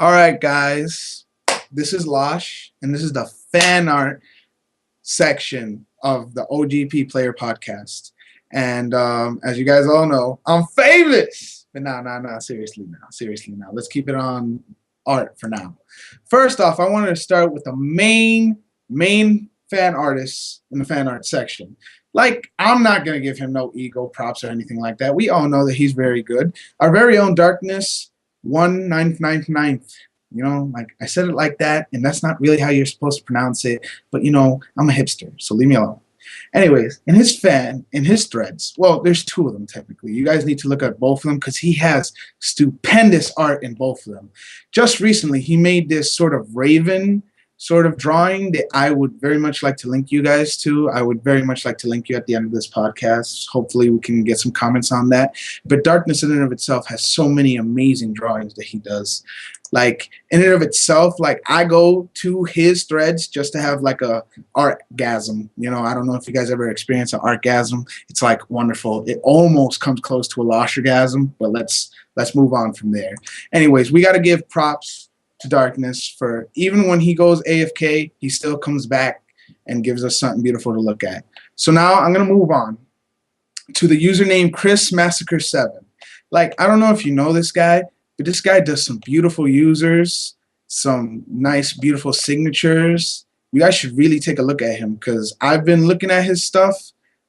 All right, guys, this is Losh, and this is the fan art section of the OGP Player Podcast. And as you guys all know, I'm famous. But seriously now. Let's keep it on art for now. First off, I wanted to start with the main fan artist in the fan art section. Like, I'm not going to give him no ego props or anything like that. We all know that he's very good. Our very own Darkness, 1/999th. You know, like I said it like that, and that's not really how you're supposed to pronounce it. But you know, I'm a hipster, so leave me alone. Anyways, in his threads, well, there's two of them technically. You guys need to look at both of them because he has stupendous art in both of them. Just recently, he made this sort of raven sort of drawing that I would very much like to link you guys to. I would very much like to link you at the end of this podcast. Hopefully we can get some comments on that. But Darkness in and of itself has so many amazing drawings that he does. Like, in and of itself, like, I go to his threads just to have like a artgasm. You know, I don't know if you guys ever experienced an artgasm. It's like wonderful. It almost comes close to a loshergasm, but let's move on from there. Anyways, we got to give props to Darkness for even when he goes AFK, he still comes back and gives us something beautiful to look at. So now I'm going to move on to the username Chris Massacre 7. Like, I don't know if you know this guy, but this guy does some beautiful users, some nice, beautiful signatures. You guys should really take a look at him because I've been looking at his stuff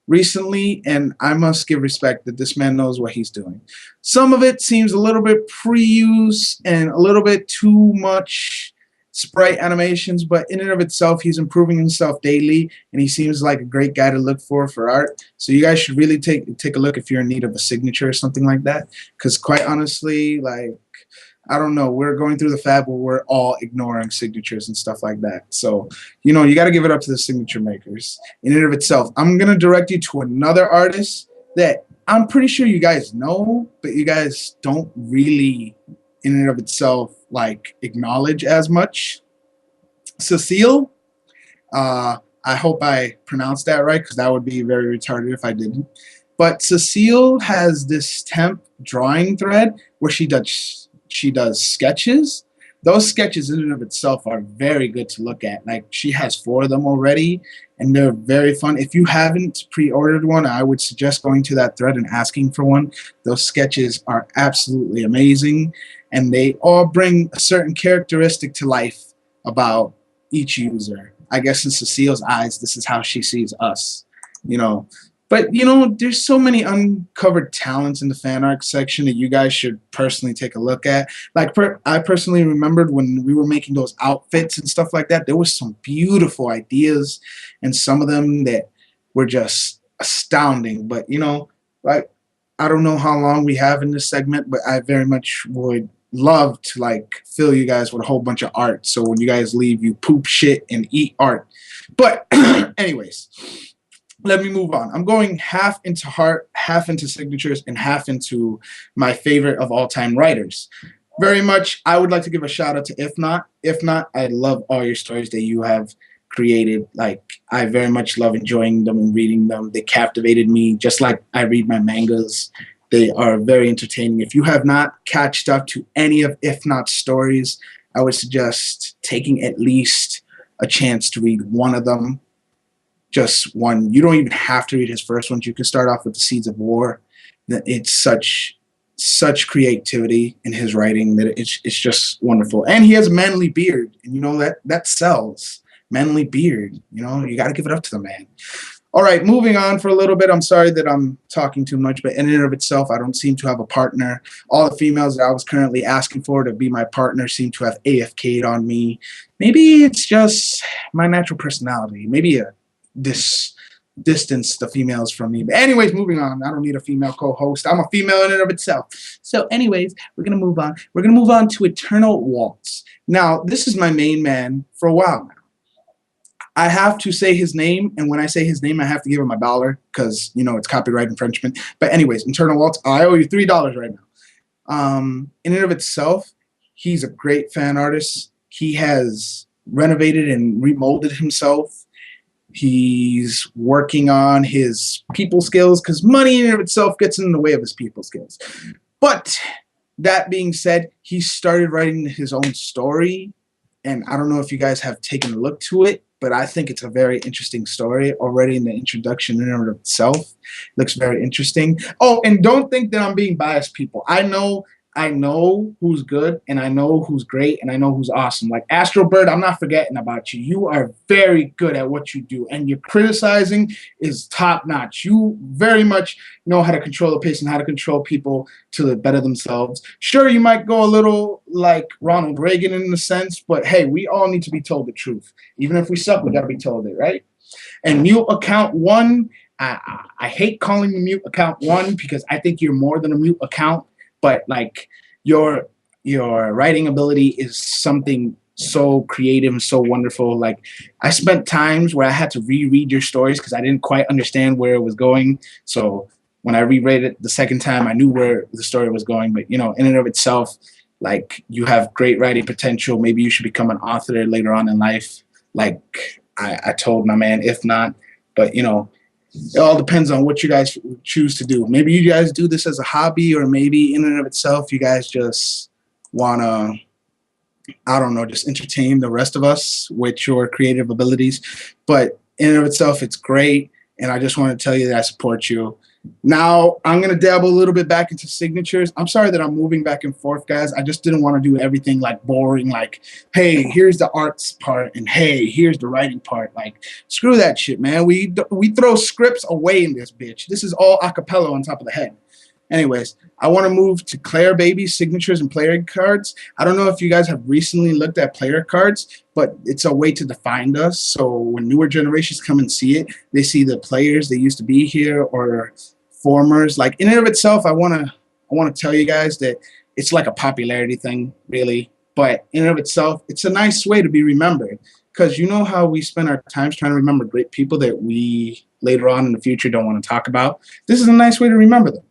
recently, and I must give respect that this man knows what he's doing. Some of it seems a little bit pre-used and a little bit too much sprite animations, but in and of itself, he's improving himself daily, and he seems like a great guy to look for art. So you guys should really take a look if you're in need of a signature or something like that, because quite honestly, like, I don't know, we're going through the fad where we're all ignoring signatures and stuff like that. So, you know, you got to give it up to the signature makers in and of itself. I'm going to direct you to another artist that I'm pretty sure you guys know, but you guys don't really in and of itself like acknowledge as much. Cecile, I hope I pronounced that right because that would be very retarded if I didn't. But Cecile has this temp drawing thread where she does sketches. Those sketches in and of itself are very good to look at. Like, she has 4 of them already, and they're very fun. If you haven't pre-ordered one, I would suggest going to that thread and asking for one. Those sketches are absolutely amazing, and they all bring a certain characteristic to life about each user. I guess in Cecile's eyes, this is how she sees us, you know. But, you know, there's so many uncovered talents in the fan art section that you guys should personally take a look at. Like, I personally remembered when we were making those outfits and stuff like that, there was some beautiful ideas, and some of them that were just astounding. But, you know, like, I don't know how long we have in this segment, but I very much would love to, like, fill you guys with a whole bunch of art. So when you guys leave, you poop shit and eat art. But anyways, let me move on. I'm going half into art, half into signatures, and half into my favorite of all-time writers. Very much, I would like to give a shout out to If Not. If Not, I love all your stories that you have created. Like, I very much love enjoying them and reading them. They captivated me, just like I read my mangas. They are very entertaining. If you have not catched up to any of If Not's stories, I would suggest taking at least a chance to read one of them. Just one. You don't even have to read his first ones. You can start off with The Seeds of War. It's such creativity in his writing that it's just wonderful. And he has a manly beard, and you know that sells. Manly beard. You know, you got to give it up to the man. All right, moving on for a little bit. I'm sorry that I'm talking too much, but in and of itself, I don't seem to have a partner. All the females that I was currently asking for to be my partner seem to have AFK'd on me. Maybe it's just my natural personality. Maybe distance the females from me. But anyways, moving on. I don't need a female co-host. I'm a female in and of itself. So anyways, we're going to move on. We're going to move on to Eternal Waltz. Now, this is my main man for a while now. I have to say his name, and when I say his name, I have to give him $1 because, you know, it's copyright infringement. But anyways, Eternal Waltz, I owe you $3 right now. In and of itself, he's a great fan artist. He has renovated and remolded himself. He's working on his people skills because money in and of itself gets in the way of his people skills. But that being said, he started writing his own story, and I don't know if you guys have taken a look to it, but I think it's a very interesting story already in the introduction in and of itself. It looks very interesting. Oh, and don't think that I'm being biased, people. I know who's good, and I know who's great, and I know who's awesome. Like Astro Bird, I'm not forgetting about you. You are very good at what you do, and your criticizing is top notch. You very much know how to control the pace and how to control people to better themselves. Sure, you might go a little like Ronald Reagan in a sense, but hey, we all need to be told the truth. Even if we suck, we gotta be told it, right? And mute account one, I hate calling you mute account one because I think you're more than a mute account, but like your writing ability is something so creative and so wonderful. Like I spent times where I had to reread your stories because I didn't quite understand where it was going. So when I reread it the second time, I knew where the story was going. But in and of itself, like you have great writing potential. Maybe you should become an author later on in life. Like I told my man, if not, but it all depends on what you guys choose to do. Maybe you guys do this as a hobby, or maybe in and of itself, you guys just want to, I don't know, just entertain the rest of us with your creative abilities. But in and of itself, it's great. And I just want to tell you that I support you. Now, I'm going to dabble a little bit back into signatures. I'm sorry that I'm moving back and forth, guys. I just didn't want to do everything like boring, like, hey, here's the arts part, and hey, here's the writing part. Like, screw that shit, man. We throw scripts away in this bitch. This is all a cappella on top of the head. Anyways, I want to move to Claire Baby signatures and player cards. I don't know if you guys have recently looked at player cards, but it's a way to define us. So when newer generations come and see it, they see the players that used to be here or formers. Like in and of itself, I want to tell you guys that it's like a popularity thing, really. But in and of itself, it's a nice way to be remembered. Because you know how we spend our times trying to remember great people that we later on in the future don't want to talk about? This is a nice way to remember them.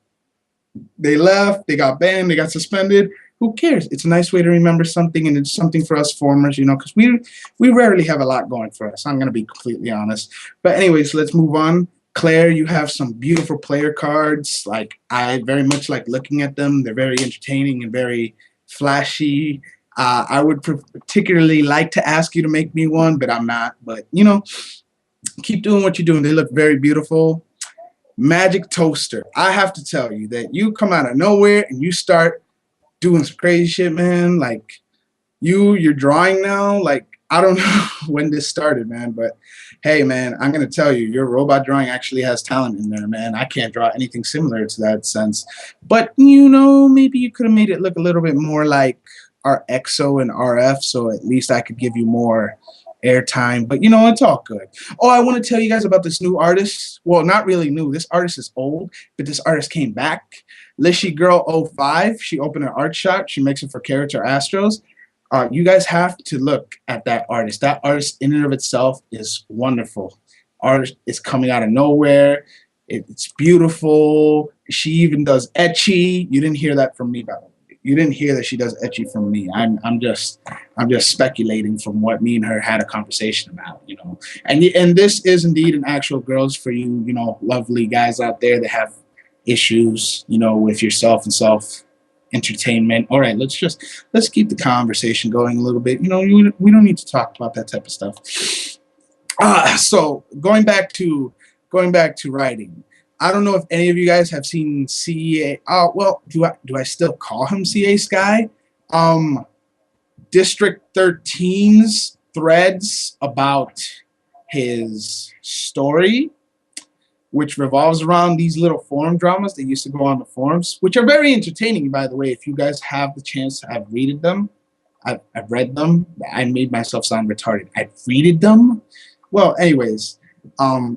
They left, they got banned, they got suspended. Who cares? It's a nice way to remember something, and it's something for us formers, because we rarely have a lot going for us. I'm going to be completely honest. But anyways, let's move on. Claire, you have some beautiful player cards. Like I very much like looking at them. They're very entertaining and very flashy. I would particularly like to ask you to make me one, but I'm not. But, keep doing what you're doing. They look very beautiful. Magic Toaster. I have to tell you that you come out of nowhere and you start doing some crazy shit, man. Like you're drawing now. Like I don't know when this started, man, but hey, man, I'm gonna tell you, your robot drawing actually has talent in there, man. I can't draw anything similar to that sense, but maybe you could have made it look a little bit more like our EXO and RF, so at least I could give you more airtime, but it's all good. Oh, I want to tell you guys about this new artist. Well, not really new. This artist is old, but this artist came back. Lishy Girl 05. She opened an art shop. She makes it for Character Astros. You guys have to look at that artist. That artist in and of itself is wonderful. Art is coming out of nowhere. It's beautiful. She even does etchy. You didn't hear that from me, by the way. You didn't hear that she does etchy from me. I'm just speculating from what me and her had a conversation about, And this is indeed an actual girls for you, lovely guys out there that have issues, with yourself and self entertainment. All right, let's keep the conversation going a little bit. We don't need to talk about that type of stuff. So going back to writing. I don't know if any of you guys have seen CA. Oh, well, do I still call him CA Sky? District 13's threads about his story, which revolves around these little forum dramas that used to go on the forums, which are very entertaining, by the way. If you guys have the chance to have read them, I've read them. I made myself sound retarded. I've read them. Well, anyways.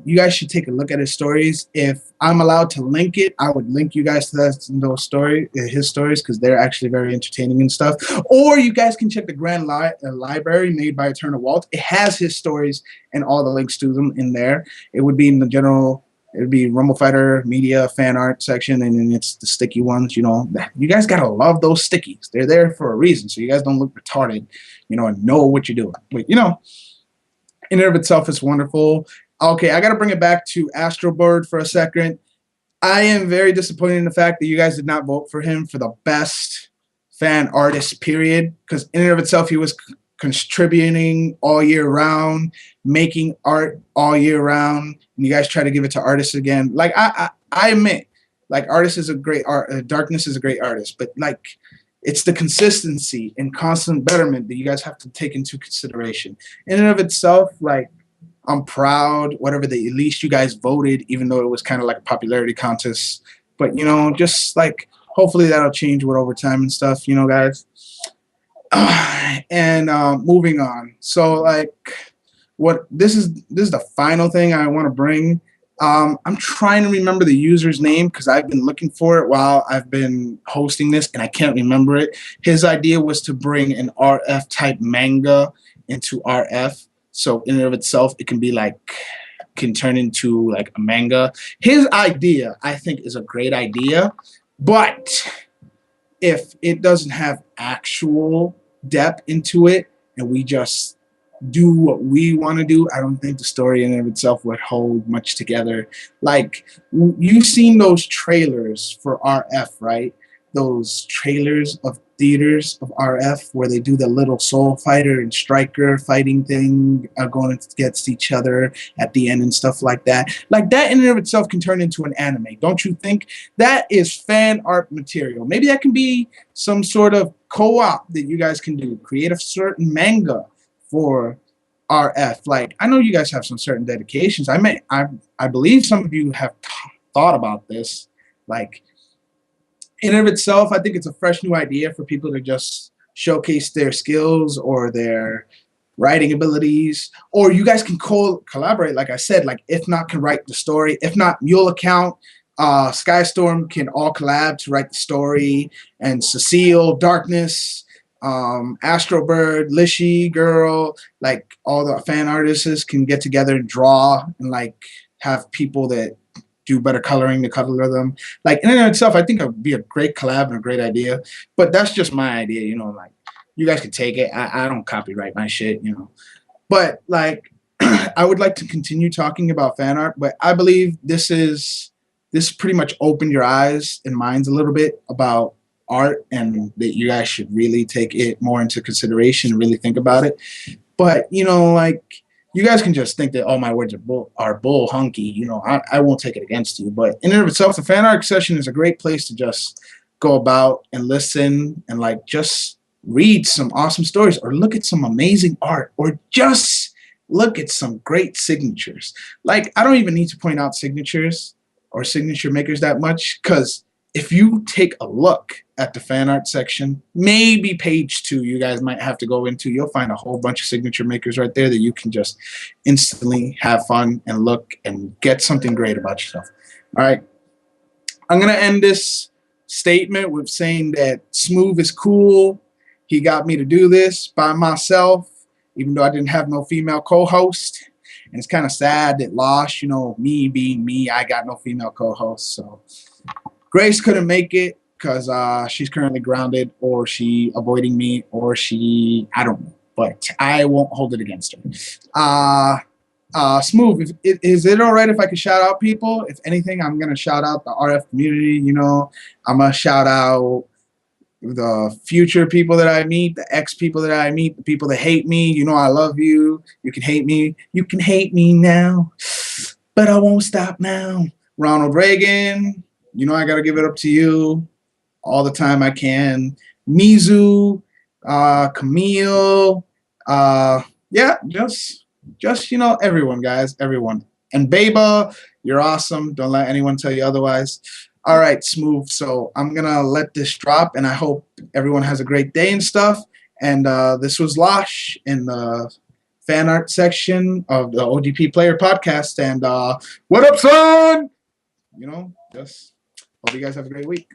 You guys should take a look at his stories. If I'm allowed to link it, I would link you guys to his stories, because they're actually very entertaining and stuff. Or you guys can check the Grand Library made by Eternal Walt. It has his stories and all the links to them in there. It would be in the general. It would be Rumble Fighter Media fan art section, and then it's the sticky ones. You guys gotta love those stickies. They're there for a reason, so you guys don't look retarded. And know what you're doing. But in and of itself, it's wonderful. Okay, I got to bring it back to Astro Bird for a second. I am very disappointed in the fact that you guys did not vote for him for the best fan artist, period. Because in and of itself, he was contributing all year round, making art all year round. And you guys try to give it to artists again. Like I admit, like artist is a great art. Darkness is a great artist, but like it's the consistency and constant betterment that you guys have to take into consideration. In and of itself, like I'm proud, whatever the at least you guys voted, even though it was kind of like a popularity contest. But just like hopefully that'll change with over time and stuff, guys. And moving on. So like what this is the final thing I want to bring. I'm trying to remember the user's name because I've been looking for it while I've been hosting this and I can't remember it. His idea was to bring an RF type manga into RF. So in and of itself, it can be like, can turn into like a manga. His idea, I think, is a great idea. But if it doesn't have actual depth into it and we just do what we want to do, I don't think the story in and of itself would hold much together. Like, you've seen those trailers for RF, right? Those trailers of theaters of RF where they do the little soul fighter and striker fighting thing going against each other at the end and stuff like that. Like that in and of itself can turn into an anime. Don't you think? That is fan art material. Maybe that can be some sort of co-op that you guys can do. Create a certain manga for RF. Like, I know you guys have some certain dedications. I believe some of you have thought about this. Like, in and of itself, I think it's a fresh new idea for people to just showcase their skills or their writing abilities. Or you guys can collaborate, like I said. Like, if not, can write the story. If not, Mule Account, Skystorm can all collab to write the story. And Cecile, Darkness, Astrobird, Lishy Girl, like all the fan artists can get together and draw and like have people that do better coloring to color them. Like in and of itself, I think it would be a great collab and a great idea. But that's just my idea, like you guys can take it. I don't copyright my shit, But like I would like to continue talking about fan art, but I believe this pretty much opened your eyes and minds a little bit about art and that you guys should really take it more into consideration and really think about it. But like you guys can just think that all my words are bull hunky. I won't take it against you. But in and of itself, the fan art session is a great place to just go about and listen and like just read some awesome stories or look at some amazing art or just look at some great signatures. Like I don't even need to point out signatures or signature makers that much because if you take a look at the fan art section, maybe page 2, you guys might have to go into, you'll find a whole bunch of signature makers right there that you can just instantly have fun and look and get something great about yourself. All right. I'm going to end this statement with saying that Smooth is cool. He got me to do this by myself, even though I didn't have no female co-host. And it's kind of sad that Losh, me being me, I got no female co-host. So Grace couldn't make it because she's currently grounded or she avoiding me or I don't know, but I won't hold it against her. Smooth, is it all right if I could shout out people? If anything, I'm going to shout out the RF community. I'm going to shout out the future people that I meet, the ex people that I meet, the people that hate me. I love you. You can hate me. You can hate me now, but I won't stop now. Ronald Reagan. I got to give it up to you all the time I can. Mizu, Camille, yeah, just everyone, guys, everyone. And Beba, you're awesome. Don't let anyone tell you otherwise. All right, Smooth. So I'm going to let this drop, and I hope everyone has a great day and stuff. And this was Losh in the fan art section of the OGP Player Podcast. And what up, son? Just... hope you guys have a great week.